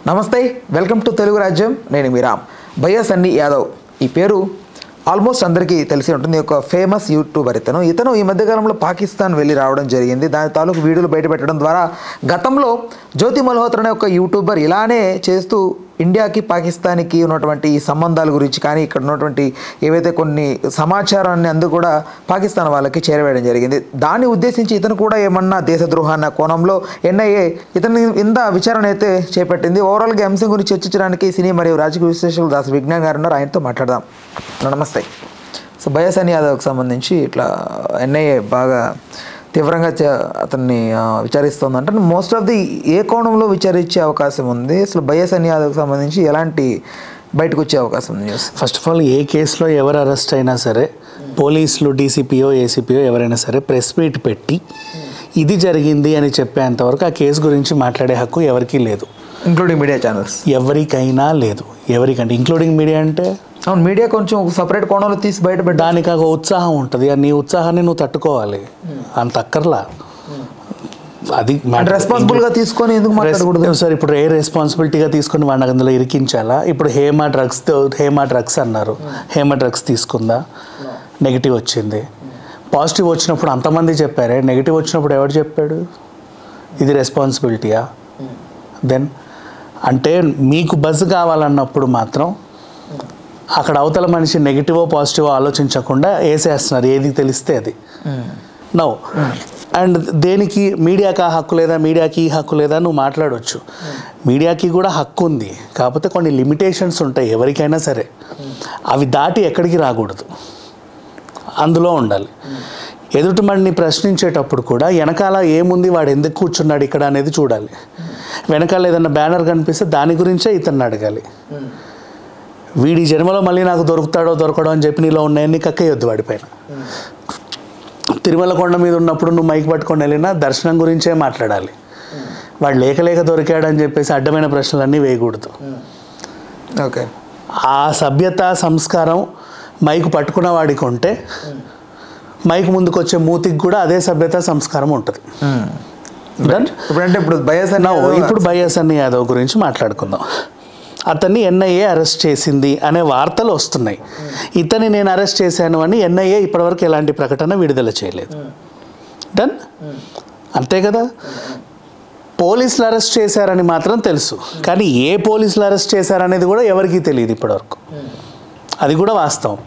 నమస్తే, welcome to Telugu రాజ్యం. నేను మీ రామ్. భయ్యా సన్నీ యాదవ్ ఈ పేరు ఆల్మోస్ట్ అందరికీ తెలిసి ఉంటుంది. ఒక ఫేమస్ యూట్యూబర్ ఇతను ఈ మధ్యకాలంలో పాకిస్తాన్ వెళ్ళి రావడం జరిగింది. దాని తాలూకు వీడియోలు బయటపెట్టడం ద్వారా గతంలో జ్యోతి మల్హోత్రా అనే ఒక యూట్యూబర్ ఇలానే చేస్తూ ఇండియాకి పాకిస్తాన్కి ఉన్నటువంటి ఈ సంబంధాల గురించి కానీ ఇక్కడ ఉన్నటువంటి ఏవైతే కొన్ని సమాచారాన్ని అందుకు కూడా పాకిస్తాన్ వాళ్ళకి చేరవేయడం జరిగింది. దాన్ని ఉద్దేశించి ఇతను కూడా ఏమన్నా దేశద్రోహ అన్న కోణంలో ఎన్ఐఏ ఇతని ఇంత విచారణ అయితే చేపట్టింది. ఓవరాల్గా అంశం గురించి చర్చించడానికి సినీ మరియు రాజకీయ విశ్లేషకులు దాస్ విజ్ఞాన్ గారు ఉన్నారు. ఆయనతో మాట్లాడదాం. నమస్తే. సో భయ్యా సన్నీ యాదవ్కి సంబంధించి ఇట్లా ఎన్ఐఏ బాగా తీవ్రంగా అతన్ని విచారిస్తుందంటే మోస్ట్ ఆఫ్ ది ఏ కోణంలో విచారించే అవకాశం ఉంది? అసలు భయ్యా సన్నీ యాదవ్కి సంబంధించి ఎలాంటి బయటకు వచ్చే అవకాశం ఉంది? ఫస్ట్ ఆఫ్ ఆల్, ఏ కేసులో ఎవరు అరెస్ట్ అయినా సరే పోలీసులు, డీసీపీఓ, ఏసీపీఓ ఎవరైనా సరే ప్రెస్ మీట్ పెట్టి ఇది జరిగింది అని చెప్పేంతవరకు ఆ కేసు గురించి మాట్లాడే హక్కు ఎవరికీ లేదు, ఇంక్లూడింగ్ మీడియా ఛానల్స్. ఎవరికైనా లేదు. ఎవరికంటే ఇంక్లూడింగ్ మీడియా అంటే అవును, మీడియా కొంచెం సపరేట్ కోణంలో తీసి బయట దానికి ఒక ఉత్సాహం ఉంటుంది. నీ ఉత్సాహాన్ని నువ్వు తట్టుకోవాలి. అంత అక్కర్లా. అది రెస్పాన్సిబుల్గా తీసుకొని ఎందుకు మాట్లాడకూడదు సార్? ఇప్పుడు ఏ రెస్పాన్సిబిలిటీగా తీసుకొని వాడిని అందులో ఇరికించాలా? ఇప్పుడు హేమ డ్రగ్స్ అన్నారు. హేమ డ్రగ్స్ తీసుకుందా? నెగిటివ్ వచ్చింది. పాజిటివ్ వచ్చినప్పుడు అంతమంది చెప్పారే, నెగిటివ్ వచ్చినప్పుడు ఎవరు చెప్పాడు? ఇది రెస్పాన్సిబిలిటీయా? దెన్ అంటే మీకు బజ్ కావాలన్నప్పుడు మాత్రం అక్కడ అవతల మనిషి నెగిటివో పాజిటివో ఆలోచించకుండా వేసేస్తున్నారు, ఏది తెలిస్తే అది. నో అండ్ దేనికి మీడియాకి ఆ హక్కు లేదా, మీడియాకి ఈ హక్కు లేదా నువ్వు మాట్లాడవచ్చు. మీడియాకి కూడా హక్కు ఉంది, కాకపోతే కొన్ని లిమిటేషన్స్ ఉంటాయి ఎవరికైనా సరే. అవి దాటి ఎక్కడికి రాకూడదు, అందులో ఉండాలి. ఎదుటి మడిని ప్రశ్నించేటప్పుడు కూడా వెనకాల ఏముంది, వాడు ఎందుకు కూర్చున్నాడు ఇక్కడ అనేది చూడాలి. వెనకాల ఏదన్నా బ్యానర్ కనిపిస్తే దాని గురించే ఇతన్ని అడగాలి. వీడి జన్మలో మళ్ళీ నాకు దొరకడో అని చెప్పి నీలో ఉన్నాయన్నీ కక్కేయొద్దు వాడిపైన. తిరుమల కొండ మీద ఉన్నప్పుడు నువ్వు మైక్ పట్టుకొని వెళ్ళినా దర్శనం గురించే మాట్లాడాలి. వాడు లేక దొరికాడని చెప్పేసి అడ్డమైన ప్రశ్నలన్నీ వేయకూడదు. ఓకే, ఆ సభ్యత సంస్కారం మైక్ పట్టుకున్న వాడికి ఉంటే మైక్ ముందుకు వచ్చే మూతికి కూడా అదే సభ్యత సంస్కారం ఉంటుంది. ఇప్పుడు భయ్యా సన్నీ యాదవ్ గురించి మాట్లాడుకుందాం. అతన్ని ఎన్ఐఏ అరెస్ట్ చేసింది అనే వార్తలు వస్తున్నాయి. ఇతన్ని నేను అరెస్ట్ చేశాను అని ఎన్ఐఏ ఇప్పటివరకు ఎలాంటి ప్రకటన విడుదల చేయలేదు. డన్, అంతే కదా. పోలీసులు అరెస్ట్ చేశారని మాత్రం తెలుసు, కానీ ఏ పోలీసులు అరెస్ట్ చేశారనేది కూడా ఎవరికీ తెలియదు ఇప్పటివరకు. అది కూడా వాస్తవం.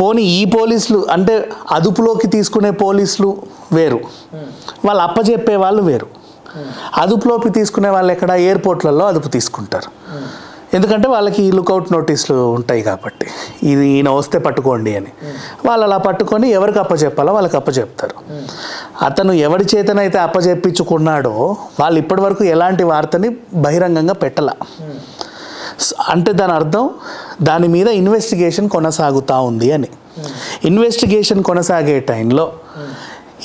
పోనీ ఈ పోలీసులు అంటే అదుపులోకి తీసుకునే పోలీసులు వేరు, వాళ్ళు అప్పచెప్పే వాళ్ళు వేరు. అదుపులోకి తీసుకునే వాళ్ళు ఎక్కడ? ఎయిర్పోర్ట్లలో అదుపు తీసుకుంటారు. ఎందుకంటే వాళ్ళకి లుకౌట్ నోటీసులు ఉంటాయి కాబట్టి, ఇది ఈయన వస్తే పట్టుకోండి అని. వాళ్ళు అలా పట్టుకొని ఎవరికి అప్పచెప్పాలో వాళ్ళకి అప్పచెప్తారు. అతను ఎవరి చేతనైతే అప్పచెప్పించుకున్నాడో వాళ్ళు ఇప్పటి వరకు ఎలాంటి వార్తని బహిరంగంగా పెట్టాల. అంటే దాని అర్థం దాని మీద ఇన్వెస్టిగేషన్ కొనసాగుతూ ఉంది అని. ఇన్వెస్టిగేషన్ కొనసాగే టైంలో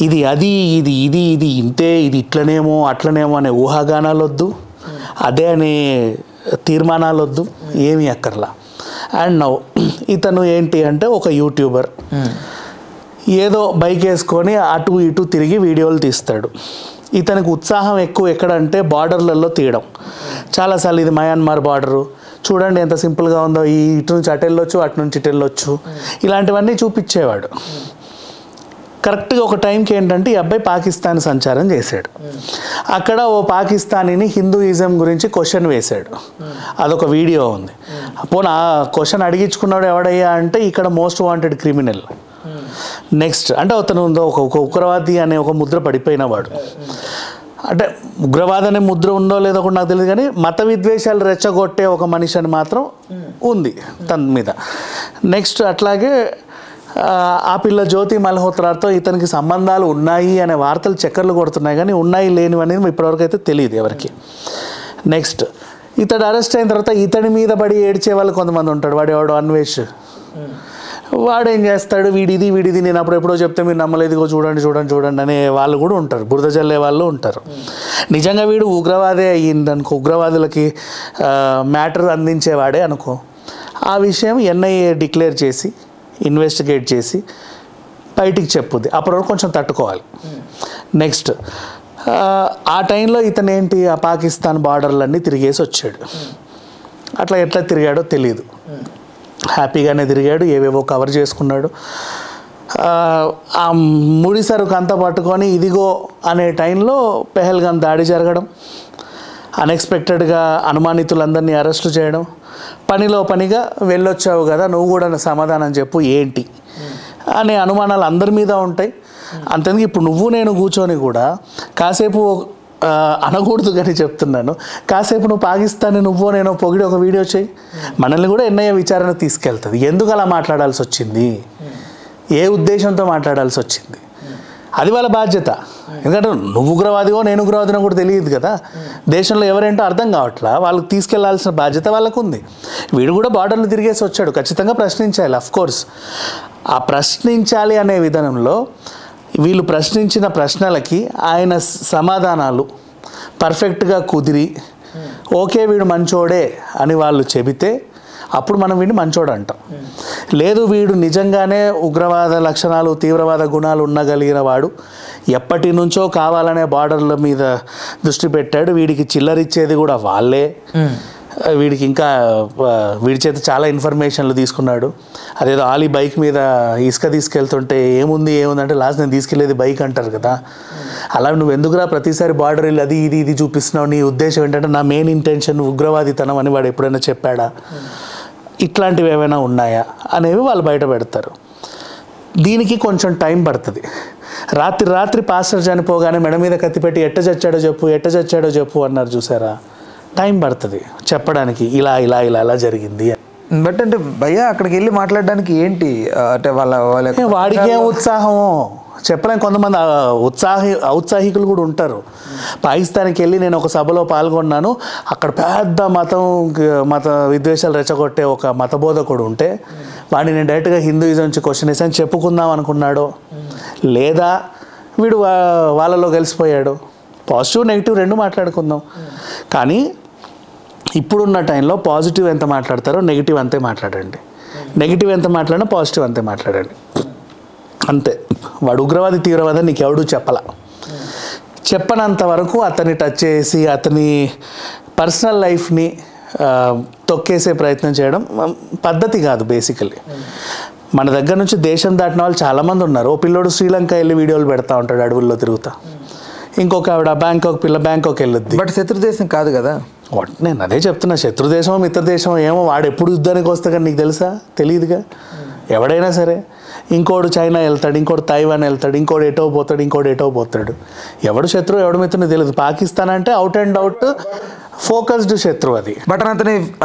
ఇది అది ఇది ఇది ఇది ఇంతే, ఇది ఇట్లనేమో అట్లనేమో అనే ఊహాగానాలు వద్దు, అదే అనే తీర్మానాలు వద్దు, ఏమీ అక్కర్లా. అండ్ నౌ ఇతను ఏంటి అంటే ఒక యూట్యూబర్, ఏదో బైక్ వేసుకొని అటు ఇటు తిరిగి వీడియోలు తీస్తాడు. ఇతనికి ఉత్సాహం ఎక్కువ ఎక్కడంటే బార్డర్లలో తీయడం. చాలాసార్లు ఇది మయన్మార్ బార్డరు చూడండి ఎంత సింపుల్గా ఉందో, ఈ ఇటు నుంచి అటు వెళ్ళొచ్చు, అటు నుంచి ఇటు వెళ్ళొచ్చు, ఇలాంటివన్నీ చూపించేవాడు. కరెక్ట్గా ఒక టైంకి ఏంటంటే ఈ అబ్బాయి పాకిస్తాన్ సంచారం చేశాడు. అక్కడ ఓ పాకిస్తానీని హిందూయిజం గురించి క్వశ్చన్ వేశాడు. అదొక వీడియో ఉంది. పోనీ ఆ క్వశ్చన్ అడిగించుకున్నాడు ఎవడయ్యా అంటే ఇక్కడ మోస్ట్ వాంటెడ్ క్రిమినల్. నెక్స్ట్ అంటే అతను ఒక ఉగ్రవాది అనే ఒక ముద్ర పడిపోయిన వాడు. అంటే ఉగ్రవాద అనే ముద్ర ఉందో లేదో కూడా నాకు తెలియదు, కానీ మత విద్వేషాలు రెచ్చగొట్టే ఒక మనిషి అని మాత్రం ఉంది తన మీద. నెక్స్ట్ అట్లాగే ఆ పిల్ల జ్యోతి మల్హోత్రాతో ఇతనికి సంబంధాలు ఉన్నాయి అనే వార్తలు చక్కర్లు కొడుతున్నాయి, కానీ ఉన్నాయి లేనివి అనేది ఇప్పటివరకు అయితే తెలియదు ఎవరికి. నెక్స్ట్ ఇతడు అరెస్ట్ అయిన తర్వాత ఇతడి మీద పడి ఏడ్చే వాళ్ళు కొంతమంది ఉంటాడు. వాడు అన్వేష్, వాడేం చేస్తాడు, వీడిది నేను అప్పుడెప్పుడో చెప్తే మీరు నమ్మలేదు, చూడండి అనే వాళ్ళు కూడా ఉంటారు, బురద జల్లే వాళ్ళు ఉంటారు. నిజంగా వీడు ఉగ్రవాదే అయ్యిందనుకో, ఉగ్రవాదులకి మ్యాటర్ అందించేవాడే అనుకో, ఆ విషయం ఎన్ఐఏ డిక్లేర్ చేసి ఇన్వెస్టిగేట్ చేసి బయటికి చెప్పుద్ది. అప్పటి వరకు కొంచెం తట్టుకోవాలి. నెక్స్ట్ ఆ టైంలో ఇతను ఏంటి ఆ పాకిస్తాన్ బార్డర్లన్నీ తిరిగేసి వచ్చాడు. అట్లా ఎట్లా తిరిగాడో తెలియదు, హ్యాపీగానే తిరిగాడు, ఏవేవో కవర్ చేసుకున్నాడు. ఆ ముడి సరుకు అంతా పట్టుకొని ఇదిగో అనే టైంలో పెహల్గాం దాడి జరగడం, అన్ఎక్స్పెక్టెడ్గా అనుమానితులందరినీ అరెస్టు చేయడం, పనిలో పనిగా వెళ్ళొచ్చావు కదా నువ్వు కూడా సమాధానం చెప్పు ఏంటి అనే అనుమానాలు అందరి మీద ఉంటాయి. అంతేందుకు ఇప్పుడు నువ్వు నేను కూర్చొని కూడా కాసేపు అనకూడదు కానీ చెప్తున్నాను, కాసేపు నువ్వు పాకిస్తాన్ నువ్వో నేను పొగిడి ఒక వీడియో చేయి, మనల్ని కూడా ఎన్ఐఏ విచారణ తీసుకెళ్తుంది. ఎందుకు అలా మాట్లాడాల్సి వచ్చింది, ఏ ఉద్దేశంతో మాట్లాడాల్సి వచ్చింది, అది వాళ్ళ బాధ్యత. ఎందుకంటే నువ్వు ఉగ్రవాదివో నేను ఉగ్రవాదినో కూడా తెలియదు కదా, దేశంలో ఎవరేంటో అర్థం కావట్లా, వాళ్ళకి తీసుకెళ్లాల్సిన బాధ్యత వాళ్ళకు ఉంది. వీడు కూడా బార్డర్లు తిరిగేసి వచ్చాడు, ఖచ్చితంగా ప్రశ్నించాలి. అఫ్కోర్స్ ఆ ప్రశ్నించాలి అనే విధానంలో వీళ్ళు ప్రశ్నించిన ప్రశ్నలకి ఆయన సమాధానాలు పర్ఫెక్ట్గా కుదిరి ఓకే వీడు మంచోడే అని వాళ్ళు చెబితే అప్పుడు మనం వీడిని మంచోడు అంటాం. లేదు వీడు నిజంగానే ఉగ్రవాద లక్షణాలు తీవ్రవాద గుణాలు ఉండగలిగిన వాడు, ఎప్పటి నుంచో కావాలనే బార్డర్ల మీద దృష్టి పెట్టాడు, వీడికి చిల్లరిచ్చేది కూడా వాళ్ళే, వీడికి ఇంకా వీడి చేత చాలా ఇన్ఫర్మేషన్లు తీసుకున్నాడు. అదేదో ఆలీ బైక్ మీద ఇసుక తీసుకెళ్తుంటే ఏముంది అంటే లాస్ట్ నేను తీసుకెళ్లేది బైక్ అంటారు కదా, అలా నువ్వు ఎందుకురా ప్రతిసారి బార్డర్ వెళ్ళి అది ఇది చూపిస్తున్నావు, నీ ఉద్దేశం ఏంటంటే నా మెయిన్ ఇంటెన్షన్ ఉగ్రవాదితనం అని వాడు ఎప్పుడైనా చెప్పాడా, ఇట్లాంటివి ఏమైనా ఉన్నాయా అనేవి వాళ్ళు బయట పెడతారు. దీనికి కొంచెం టైం పడుతుంది. రాత్రి పాస్టర్ చనిపోగానే మెడ మీద కత్తిపెట్టి ఎట్ట చచ్చాడో చెప్పు అన్నారు చూసారా, టైం పడుతుంది చెప్పడానికి ఇలా ఇలా ఇలా ఇలా జరిగింది. బట్ అంటే భయ్యా అక్కడికి వెళ్ళి మాట్లాడడానికి ఏంటి అంటే వాడికి ఏం ఉత్సాహమో చెప్పడానికి. కొంతమంది ఔత్సాహికులు కూడా ఉంటారు. పాకిస్తాన్కి వెళ్ళి నేను ఒక సభలో పాల్గొన్నాను, అక్కడ పెద్ద మత విద్వేషాలు రెచ్చగొట్టే ఒక మతబోధకుడు ఉంటే వాడిని నేను డైరెక్ట్గా హిందూయిజం నుంచి క్వశ్చన్ వేసాను చెప్పుకుందాం అనుకున్నాడో, లేదా వీడు వాళ్ళలో కలిసిపోయాడు. పాజిటివ్ నెగిటివ్ రెండు మాట్లాడుకుందాం, కానీ ఇప్పుడున్న టైంలో పాజిటివ్ ఎంత మాట్లాడతారో నెగిటివ్ అంతే మాట్లాడండి, నెగిటివ్ ఎంత మాట్లాడినా పాజిటివ్ అంతే మాట్లాడండి, అంతే. వాడు ఉగ్రవాది తీవ్రవాది నీకు ఎవడూ చెప్పనంత వరకు అతన్ని టచ్ చేసి అతని పర్సనల్ లైఫ్ని తొక్కేసే ప్రయత్నం చేయడం పద్ధతి కాదు. బేసికలీ మన దగ్గర నుంచి దేశం దాటిన వాళ్ళు చాలామంది ఉన్నారు. ఓ పిల్లోడు శ్రీలంక వెళ్ళి వీడియోలు పెడతా ఉంటాడు అడవుల్లో తిరుగుతా, ఇంకొక ఆవిడ బ్యాంకాక్ వెళ్ళొద్ది. బట్ శత్రు దేశం కాదు కదా. నేను అదే చెప్తున్నా, శత్రు దేశమో మిత్ర దేశమో ఏమో, వాడు ఎప్పుడు యుద్ధానికి వస్తా కానీ నీకు తెలుసా, తెలియదుగా. ఎవడైనా సరే ఇంకోడు చైనా వెళ్తాడు, ఇంకోటి తైవాన్ వెళ్తాడు, ఇంకోటి ఎటో పోతాడు. ఎవడు శత్రువు ఎవడు మిత్రుని తెలియదు. పాకిస్తాన్ అంటే అవుట్ అండ్ అవుట్ ఫోకస్డ్ శత్రువు అది. బట్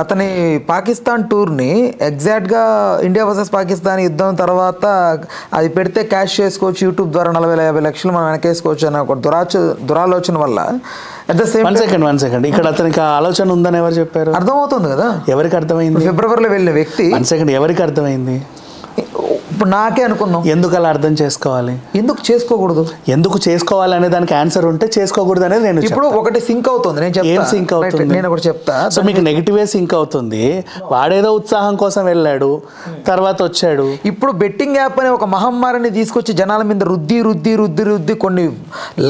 అతని పాకిస్తాన్ టూర్ని ఎగ్జాక్ట్గా ఇండియా వర్సెస్ పాకిస్తాన్ యుద్ధం తర్వాత అది పెడితే క్యాష్ చేసుకోవచ్చు, యూట్యూబ్ ద్వారా 40-50 లక్షలు మనం వెనకేసుకోవచ్చు అన్న ఒక దురాలోచన వల్ల at the same one second ఇక్కడ అతనికి ఆలోచన ఉందని ఎవరు చెప్పారు? అర్థమవుతుంది కదా. ఎవరికి అర్థమైంది? ఫిబ్రవరిలో వెళ్ళిన వ్యక్తి. ఎవరికి అర్థమైంది? ఇప్పుడు నాకే అనుకుందాం. ఎందుకు అలా అర్థం చేసుకోవాలి? ఎందుకు చేసుకోకూడదు? ఎందుకు చేసుకోవాలి అనే దానికి ఆన్సర్ ఉంటే చేసుకోకూడదు అనేది నేను ఇప్పుడు ఒకటి సింక్ అవుతుంది. ఏం సింక్ అవుతుంది? నేను ఒకటి చెప్తా. సో మీకు నెగిటివే సింక్ అవుతుంది. వాడేదో ఉత్సాహం కోసం వెళ్ళాడు, తర్వాత వచ్చాడు. ఇప్పుడు బెట్టింగ్ యాప్ అనే ఒక మహమ్మారిని తీసుకొచ్చి జనాల మీద రుద్ది కొన్ని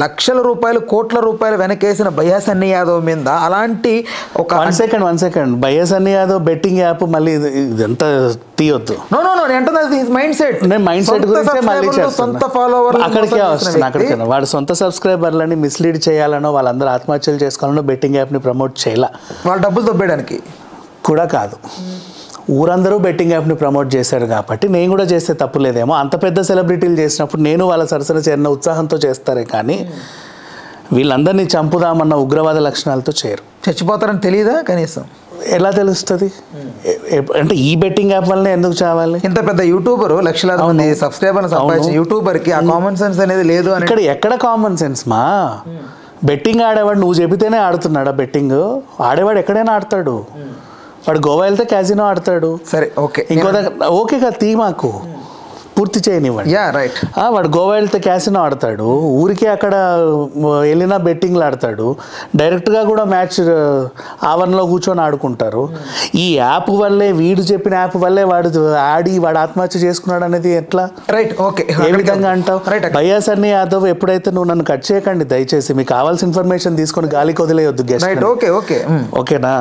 లక్షల రూపాయలు కోట్ల రూపాయలు వెనకేసిన భయ్యా సన్నీ యాదవ్ మీద అలాంటి ఒక వన్ సెకండ్ భయ్యా సన్నీ యాదవ్ బెట్టింగ్ యాప్ మళ్ళీ ఇదంతా తీయొద్దు. మైండ్ సెట్ గురించి మళ్ళీ అక్కడికే వస్తున్నా. వాడు సొంత సబ్స్క్రైబర్లని మిస్లీడ్ చేయాలనో వాళ్ళందరూ ఆత్మహత్యలు చేసుకోవాలనో బెట్టింగ్ యాప్ని ప్రమోట్ చేయాల, వాళ్ళ డబ్బులు దొబ్బేయడానికి కూడా కాదు. ఊరందరూ బెట్టింగ్ యాప్ని ప్రమోట్ చేశారు కాబట్టి నేను కూడా చేస్తే తప్పు లేదేమో. అంత పెద్ద సెలబ్రిటీలు చేసినప్పుడు నేను వాళ్ళ సరసన చేరిన ఉత్సాహంతో చేస్తారే కానీ వీళ్ళందరినీ చంపుదామన్న ఉగ్రవాద లక్షణాలతో చేయరు. చచ్చిపోతారని తెలియదా కనీసం? ఎలా తెలుస్తుంది? అంటే ఈ బెట్టింగ్ యాప్ వల్లనే ఎందుకు చావాలి? ఇంత పెద్ద యూట్యూబర్ లక్షలాది మంది సబ్స్క్రైబర్లు సంపాదించిన యూట్యూబర్కి ఆ కామన్ సెన్స్ అనేది లేదు అని. ఎక్కడ కామన్ సెన్స్ మా? బెట్టింగ్ ఆడేవాడు నువ్వు చెబితేనే ఆడుతున్నాడా? బెట్టింగ్ ఆడేవాడు ఎక్కడైనా ఆడతాడు. వాడు గోవా వెళ్తే క్యాసినో ఆడతాడు. సరే ఓకే, ఇంకో దగ్గర ఓకే కదా తీ మాకు పూర్తి చేయనివ్వండి. Yeah right. వాడు గోవా వెళ్తే క్యాసినో ఆడతాడు, ఊరికే అక్కడ వెళ్ళినా బెట్టింగ్లు ఆడతాడు, డైరెక్ట్గా కూడా మ్యాచ్ ఆవరణలో కూర్చొని ఆడుకుంటారు. ఈ యాప్ వల్లే, వీడు చెప్పిన యాప్ వల్లే వాడు వాడు ఆత్మహత్య చేసుకున్నాడు అనేది ఎట్లా? Right, okay. ఏ విధంగా అంటావు? భయ్యా సన్నీ యాదవ్, ఎప్పుడైతే నువ్వు నన్ను కట్ చేయకండి దయచేసి, మీకు కావాల్సిన ఇన్ఫర్మేషన్ తీసుకొని గాలికి వదిలేయొద్దు గెస్ట్. ఓకేనా?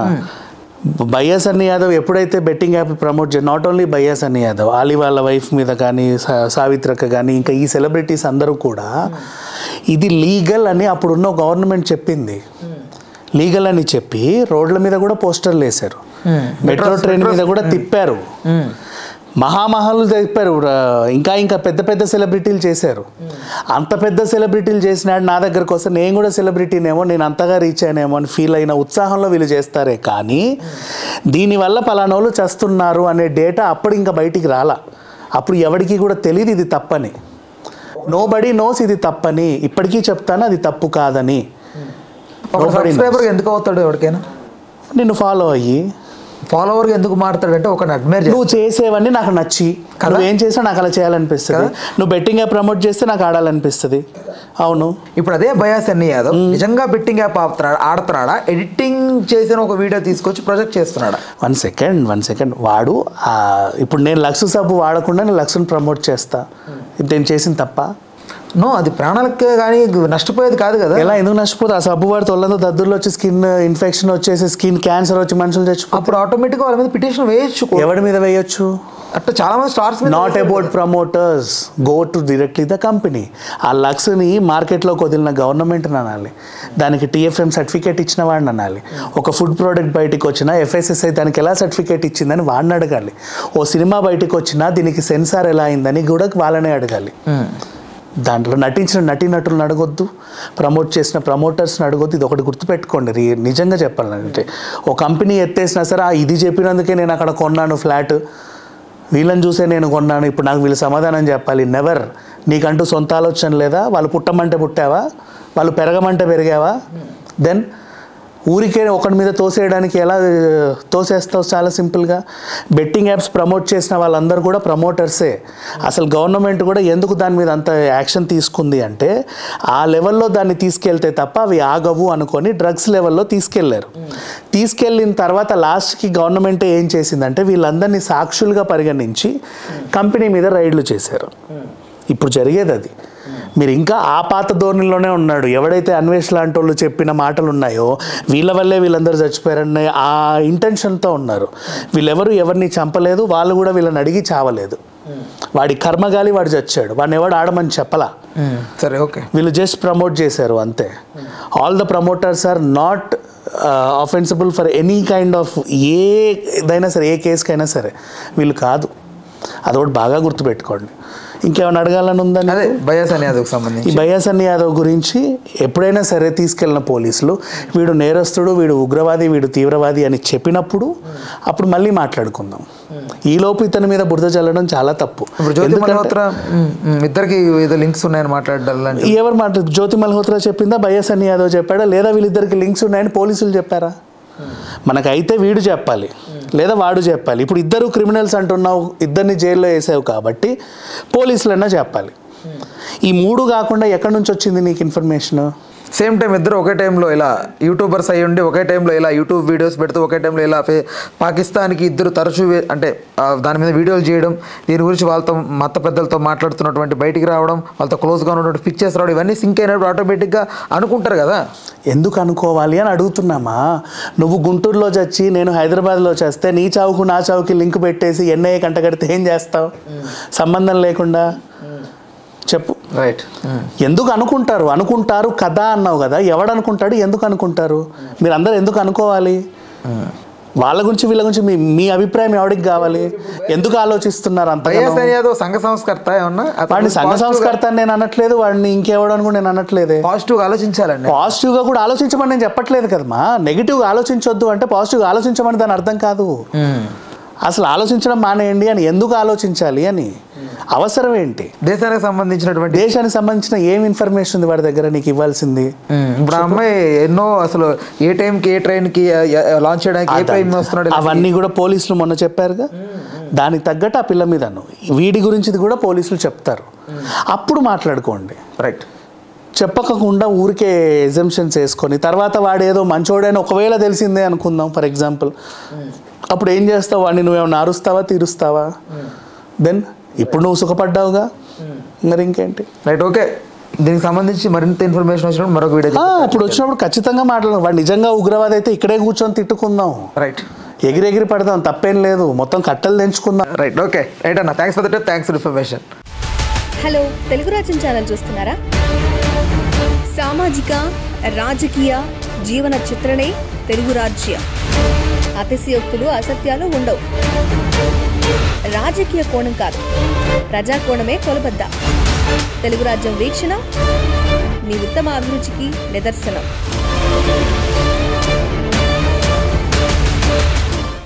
భయ్యా సన్నీ యాదవ్ ఎప్పుడైతే betting app promote not only భయ్యా సన్నీ యాదవ్, ఆలీ వాళ్ళ వైఫ్ మీద కానీ, సావిత్రక్క కానీ, ఇంకా ఈ సెలబ్రిటీస్ అందరూ కూడా ఇది లీగల్ అని అప్పుడున్న గవర్నమెంట్ చెప్పింది. లీగల్ అని చెప్పి రోడ్ల మీద కూడా పోస్టర్లు వేశారు, మెట్రో ట్రైన్ మీద కూడా తిప్పారు, మహామహలు తిప్పారు, ఇంకా పెద్ద పెద్ద సెలబ్రిటీలు చేశారు. అంత పెద్ద సెలబ్రిటీలు చేసినాడు నా దగ్గరకు వస్తే నేను కూడా సెలబ్రిటీనేమో, నేను అంతగా రీచ్ అయినేమో అని ఫీల్ అయిన ఉత్సాహంలో వీళ్ళు చేస్తారే కానీ దీనివల్ల పలానోళ్ళు చేస్తున్నారు అనే డేటా అప్పుడు ఇంకా బయటికి రాలా. అప్పుడు ఎవరికి కూడా తెలియదు ఇది తప్పని. నోబడీ నోస్ ఇది తప్పని. ఇప్పటికీ చెప్తాను అది తప్పు కాదని. ఎందుకు అవుతాడు ఎవరికైనా? నిన్ను ఫాలో అయ్యి ఫాలోవర్గా ఎందుకు మారుతాడంటే ఒక అడ్మైర్, నువ్వు చేసేవన్నీ నాకు నచ్చి, నువ్వు ఏం చేసినా నాకు అలా చేయాలనిపిస్తుంది, నువ్వు బెట్టింగ్ యాప్ ప్రమోట్ చేస్తే నాకు ఆడాలనిపిస్తుంది. అవును, ఇప్పుడు అదే భయ్యా సన్నీ యాదవ్ నిజంగా బెట్టింగ్ యాప్ ఆడుతున్నాడా, ఎడిటింగ్ చేసిన ఒక వీడియో తీసుకొచ్చి ప్రొజెక్ట్ చేస్తున్నాడా? One second. వాడు ఇప్పుడు నేను లక్స్ సబ్బు వాడకుండా నేను లక్స్ని ప్రమోట్ చేస్తా, ఇది నేను చేసిన తప్ప? నో, అది ప్రాణాలకే కానీ నష్టపోయేది కాదు కదా. ఎలా ఎందుకు నష్టపోతుంది? ఆ సబ్బు వాడితే వాళ్ళంతా దద్దుర్లు వచ్చి స్కిన్ ఇన్ఫెక్షన్ వచ్చేసి స్కిన్ క్యాన్సర్ వచ్చి మనుషులు చచ్చిపోతారు. అప్పుడు ఆటోమేటిక్గా వాళ్ళ మీద పిటిషన్ వేయొచ్చు. ఎవరి మీద వేయొచ్చు? అట్లా చాలా మంది stars. Not about promoters, go to directly the company. ఆ లక్స్ని మార్కెట్లోకి వదిలిన గవర్నమెంట్ అనాలి, దానికి TFM సర్టిఫికేట్ ఇచ్చిన వాడిని అనాలి. ఒక ఫుడ్ ప్రోడక్ట్ బయటికి వచ్చినా FSSAI దానికి ఎలా సర్టిఫికేట్ ఇచ్చిందని వాడిని అడగాలి. ఓ సినిమా బయటికి వచ్చినా దీనికి సెన్సార్ ఎలా అయిందని కూడా వాళ్ళనే అడగాలి. దాంట్లో నటించిన నటీనటులను అడగొద్దు, ప్రమోట్ చేసిన ప్రమోటర్స్ని అడగొద్దు. ఇది ఒకటి గుర్తుపెట్టుకోండి. నిజంగా చెప్పాలంటే ఓ కంపెనీ ఎత్తేసినా సరే ఇది చెప్పినందుకే నేను అక్కడ కొన్నాను ఫ్లాట్, వీళ్ళని చూసే నేను కొన్నాను, ఇప్పుడు నాకు వీళ్ళు సమాధానం చెప్పాలి. నెవర్. నీకంటూ సొంత ఆలోచన లేదా? వాళ్ళు పుట్టమంటే పుట్టావా? వాళ్ళు పెరగమంటే పెరిగావా? దెన్ ఊరికే ఒకటి మీద తోసేయడానికి ఎలా తోసేస్తావు? చాలా సింపుల్గా. బెట్టింగ్ యాప్స్ ప్రమోట్ చేసిన వాళ్ళందరూ కూడా ప్రమోటర్సే. అసలు గవర్నమెంట్ కూడా ఎందుకు దాని మీద అంత యాక్షన్ తీసుకుంది అంటే ఆ లెవెల్లో దాన్ని తీసుకెళ్తే తప్ప అవి ఆగవు అనుకొని డ్రగ్స్ లెవెల్లో తీసుకెళ్లారు. తీసుకెళ్ళిన తర్వాత లాస్ట్కి గవర్నమెంట్ ఏం చేసిందంటే వీళ్ళందరినీ సాక్షులుగా పరిగణించి కంపెనీ మీద రైడ్లు చేశారు. ఇప్పుడు జరిగేది అది. మీరు ఇంకా ఆ పాత ధోరణిలోనే ఉన్నాడు. ఎవడైతే అన్వేష్ లాంటి వాళ్ళు చెప్పిన మాటలు ఉన్నాయో వీళ్ళ వల్లే వీళ్ళందరూ చచ్చిపోయారనే ఆ ఇంటెన్షన్తో ఉన్నారు. వీళ్ళెవరు ఎవరిని చంపలేదు, వాళ్ళు కూడా వీళ్ళని అడిగి చావలేదు. వాడి కర్మగాలి వాడు చచ్చాడు, వాడిని ఎవడు ఆడమని చెప్పలా. సరే, ఓకే. వీళ్ళు జస్ట్ ప్రమోట్ చేశారు అంతే. All the promoters are not offensible for any kind of ఏదైనా సరే, ఏ కేసుకైనా సరే వీళ్ళు కాదు. అదొకటి బాగా గుర్తుపెట్టుకోండి. ఇంకేమైనా అడగాలని ఉందని? అదే భయ్యా సన్నీ యాదవ్కి సంబంధించి. ఈ భయ్యా సన్నీ యాదవ్ గురించి ఎప్పుడైనా సరే తీసుకెళ్ళిన పోలీసులు వీడు నేరస్తుడు, వీడు ఉగ్రవాది, వీడు తీవ్రవాది అని చెప్పినప్పుడు అప్పుడు మళ్ళీ మాట్లాడుకుందాం. ఈలోపు ఇతని మీద బురద చల్లడం చాలా తప్పు. ఇద్దరికి ఏదో లింక్స్ ఉన్నాయని మాట్లాడాలి. ఎవరు మాట్లాడు? జ్యోతి మల్హోత్రా చెప్పిందా, భయ్యా సన్నీ యాదవ్ చెప్పాడా, లేదా వీళ్ళిద్దరికి లింక్స్ ఉన్నాయని పోలీసులు చెప్పారా? మనకైతే వీడు చెప్పాలి లేదా వాడు చెప్పాలి. ఇప్పుడు ఇద్దరు క్రిమినల్స్ అంటున్నావు, ఇద్దరిని జైల్లో వేసావు కాబట్టి పోలీసులన్నా చెప్పాలి. ఈ మూడు కాకుండా ఎక్కడి నుంచి వచ్చింది నీకు ఇన్ఫర్మేషన్? సేమ్ టైం ఇద్దరు ఒకే టైంలో ఇలా యూట్యూబర్స్ అయ్యి ఉండి ఒకే టైంలో ఇలా యూట్యూబ్ వీడియోస్ పెడుతూ ఒకే టైంలో ఇలా పాకిస్తాన్కి ఇద్దరు తరచూ అంటే దాని మీద వీడియోలు చేయడం, దీని గురించి వాళ్ళతో మత పెద్దలతో మాట్లాడుతున్నటువంటి బయటికి రావడం, వాళ్ళతో క్లోజ్గా ఉన్నటువంటి పిక్చర్స్ రావడం, ఇవన్నీ సింక్ అయినప్పుడు ఆటోమేటిక్గా అనుకుంటారు కదా. ఎందుకు అనుకోవాలి అని అడుగుతున్నామా? నువ్వు గుంటూరులో చచ్చి నేను హైదరాబాద్లో చేస్తే నీ చావుకు నా చావుకి లింక్ పెట్టేసి NIA కంటగడితే ఏం చేస్తావు? సంబంధం లేకుండా చెప్పు. రైట్. ఎందుకు అనుకుంటారు కదా అన్నావు కదా, ఎవడు అనుకుంటాడు? ఎందుకు అనుకుంటారు? మీరు అందరూ ఎందుకు అనుకోవాలి? వాళ్ళ గురించి వీళ్ళ గురించి మీ అభిప్రాయం ఎవరికి కావాలి? ఎందుకు ఆలోచిస్తున్నారు అంత? సంఘ సంస్కర్త ఏమన్నా? వాడిని సంఘ సంస్కర్త అని నేను అనట్లేదు, వాడిని ఇంకెవడని కూడా నేను అనట్లేదే. పాజిటివ్గా ఆలోచించాలండి. పాజిటివ్గా కూడా ఆలోచించమని నేను చెప్పట్లేదు కదమ్మా. నెగిటివ్గా ఆలోచించొద్దు అంటే పాజిటివ్గా ఆలోచించమని దాని అర్థం కాదు. అసలు ఆలోచించడం మానేయండి అని. ఎందుకు ఆలోచించాలి అని అవసరం ఏంటి? దేశానికి సంబంధించిన ఏం ఇన్ఫర్మేషన్ ఉంది వాడి దగ్గర నీకు ఇవ్వాల్సింది? ఇప్పుడు అమ్మాయి ఎన్నో అసలు ఏ టైంకి ఏ ట్రైన్కి లాంచ్ చేయడానికి ఏ ట్రైన్ వస్తున్నాడు అవన్నీ కూడా పోలీసులు మొన్న చెప్పారుగా. దానికి తగ్గట్టు ఆ పిల్ల మీదను వీడి గురించి కూడా పోలీసులు చెప్తారు, అప్పుడు మాట్లాడుకోండి. రైట్. చెప్పకుండా ఊరికే ఎగ్జంప్షన్స్ వేసుకొని తర్వాత వాడు ఏదో మంచోడైనా ఒకవేళ తెలిసిందే అనుకుందాం ఫర్ ఎగ్జాంపుల్, అప్పుడు ఏం చేస్తావు? వాడిని నువ్వేమన్నా అరుస్తావా, తీరుస్తావా? దెన్ ఇప్పుడు నువ్వు సుఖపడ్డావుగా, మరి ఇంకేంటి? రైట్. ఓకే, దీనికి సంబంధించి మరింత ఇన్ఫర్మేషన్ వచ్చినప్పుడు మరొక వీడియో అప్పుడు వచ్చినప్పుడు ఖచ్చితంగా మాట్లాడదాం. వాడు నిజంగా ఉగ్రవాది అయితే ఇక్కడే కూర్చొని తిట్టుకుందాం, రైట్, ఎగిరెగిరి పడదాం, తప్పేం లేదు, మొత్తం కట్టలు తెంచుకుందాం. రైట్. ఓకే, రైట్ అన్న, thanks for the tip, thanks for information. Hello, Telugu రాజ్యం ఛానల్ చూస్తున్నారా? సామాజిక రాజకీయ జీవన చిత్రణే తెలుగు రాజ్యం. అతిశయోక్తులు అసత్యాలు ఉండవు. రాజకీయ కోణం కాదు, ప్రజా కోణమే కొలబద్ద. తెలుగు రాజ్యం వీక్షణ మీ ఉత్తమ అభిరుచికి నిదర్శనం.